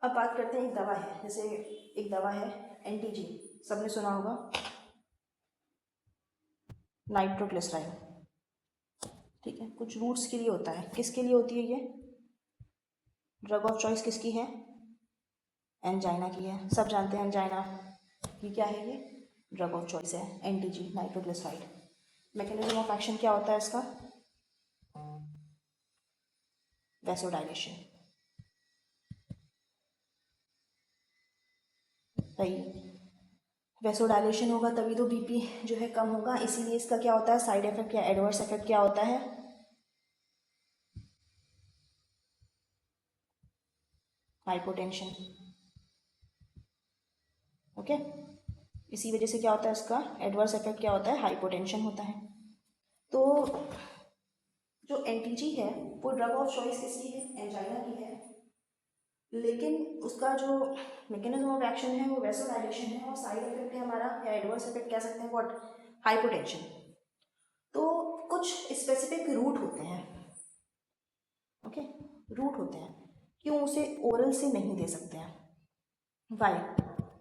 अब बात करते हैं, एक दवा है, जैसे एक दवा है एनटीजी, सबने सुना होगा, नाइट्रोग्लिसराइन। ठीक है, कुछ रूट्स के लिए होता है। किसके लिए होती है ये ड्रग ऑफ चॉइस? किसकी है? एंजाइना की है। सब जानते हैं एंजाइना की क्या है, ये ड्रग ऑफ चॉइस है, एनटीजी, नाइट्रोग्लिसराइड। मैकेनिज्म ऑफ एक्शन क्या होता है इसका? वैसोडाइलेशन। सही, वैसोडाइलेशन होगा तभी तो बीपी जो है कम होगा। इसीलिए इसका क्या होता है साइड इफेक्ट या एडवर्स इफेक्ट क्या होता है? हाइपोटेंशन। ओके, इसी वजह से क्या होता है इसका एडवर्स इफेक्ट क्या होता है? हाइपोटेंशन होता है। तो जो एनटीजी है वो ड्रग ऑफ चॉइस किसकी है? एंजाइना की है, लेकिन उसका जो मैकेनिज्म ऑफ एक्शन है वो वैसोडाइलेशन है, और साइड इफेक्ट है हमारा या एडवर्स इफेक्ट कह सकते हैं व्हाट? हाइपोटेंशन। तो कुछ स्पेसिफिक रूट होते हैं, ओके, रूट होते हैं। क्यों उसे ओरल से नहीं दे सकते हैं? वाई?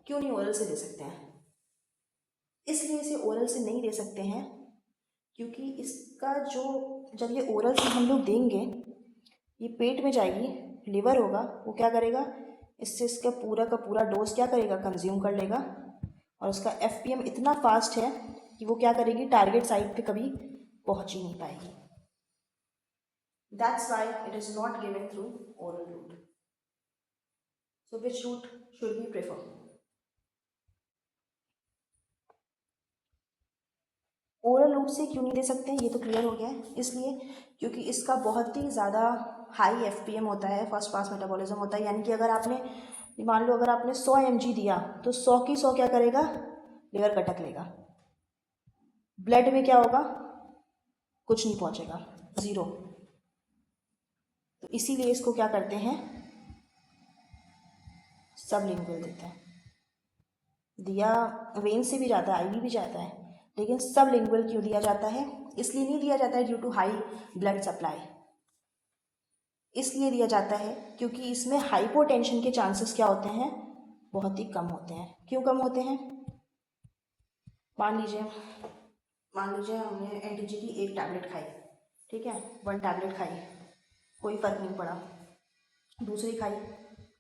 क्यों नहीं ओरल से दे सकते हैं? इसलिए इसे ओरल से नहीं दे सकते हैं क्योंकि इसका जो, जब ये ओरल से हम लोग देंगे, ये पेट में जाएगी, लिवर होगा, वो क्या करेगा, इससे इसका पूरा का पूरा डोज क्या करेगा, कंज्यूम कर लेगा, और उसका एफपीएम इतना फास्ट है कि वो क्या करेगी, टारगेट साइट पे कभी पहुंच ही नहीं पाएगी। That's why it is not given through oral route. So which route should be prefer? Oral route से क्यों नहीं दे सकते ये तो क्लियर हो गया है। इसलिए क्योंकि इसका बहुत ही ज़्यादा हाई एफपीएम होता है, फर्स्ट पास मेटाबॉलिज्म होता है। यानी कि अगर आपने, मान लो अगर आपने 100 mg दिया तो 100 की 100 क्या करेगा, लिवर कटक लेगा। ब्लड में क्या होगा, कुछ नहीं पहुंचेगा, ज़ीरो। तो इसीलिए इसको क्या करते हैं, सबलिंगुअल देते हैं। दिया वेन से भी जाता है, आईवी भी जाता है, लेकिन सबलिंगुअल क्यों दिया जाता है? इसलिए नहीं दिया जाता है due to high blood supply. इसलिए दिया जाता है क्योंकि इसमें हाइपोटेंशन के चांसेस क्या होते हैं, बहुत ही कम होते हैं। क्यों कम होते हैं? मान लीजिए हमने एंटीजी की एक टैबलेट खाई, ठीक है, 1 टैबलेट खाई, कोई फ़र्क नहीं पड़ा। दूसरी खाई,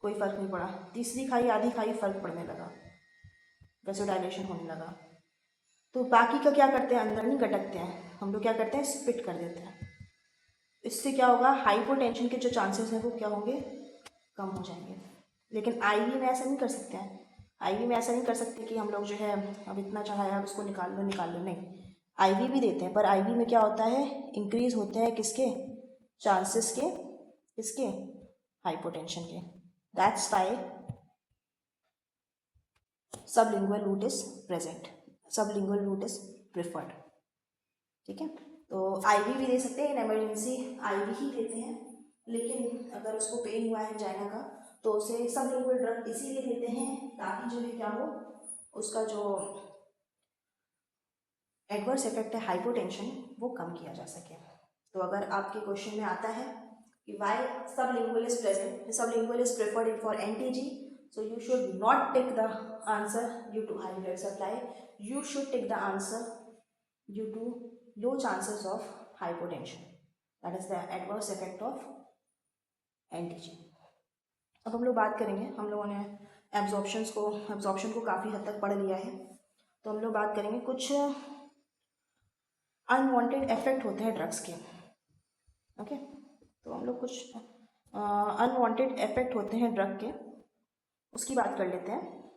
कोई फ़र्क नहीं पड़ा। तीसरी खाई, आधी खाई, फ़र्क पड़ने लगा, वैसोडाइलेशन होने लगा। तो बाकी का क्या करते हैं, अंदर नहीं गटकते हैं, हम लोग क्या करते हैं, स्पिट कर देते हैं। इससे क्या होगा, हाइपोटेंशन के जो चांसेस हैं वो क्या होंगे, कम हो जाएंगे। लेकिन आईवी में ऐसा नहीं कर सकते हैं। आईवी में ऐसा नहीं कर सकते कि हम लोग जो है अब इतना चढ़ाया अब इसको निकाल लो, नहीं। आईवी भी देते हैं, पर आईवी में क्या होता है, इंक्रीज होते हैं किसके चांसेस के, किसके, हाइपोटेंशन के। That's why sublingual route is present, sublingual route is preferred. ठीक है, तो आईवी भी दे सकते हैं, इन इमरजेंसी आईवी ही देते हैं। लेकिन अगर उसको पेन हुआ है एंजाइना का तो उसे सबलिंगुअल ड्रग इसीलिए देते हैं ताकि जो है क्या हो, उसका जो एडवर्स इफेक्ट है हाइपोटेंशन वो कम किया जा सके। तो अगर आपके क्वेश्चन में आता है कि why sublingual is present, sublingual is preferred for NTG, so you should not take the answer due to high blood supply, you should take the answer due to low chances of hypotension, that is the adverse effect of एंटीजी। अब हम लोग बात करेंगे, हम लोगों ने absorption को काफ़ी हद तक पढ़ लिया है, तो हम लोग बात करेंगे कुछ अनवांटेड इफेक्ट होते हैं ड्रग्स के। ओके, तो हम लोग कुछ अनवांटेड इफेक्ट होते हैं ड्रग के, उसकी बात कर लेते हैं।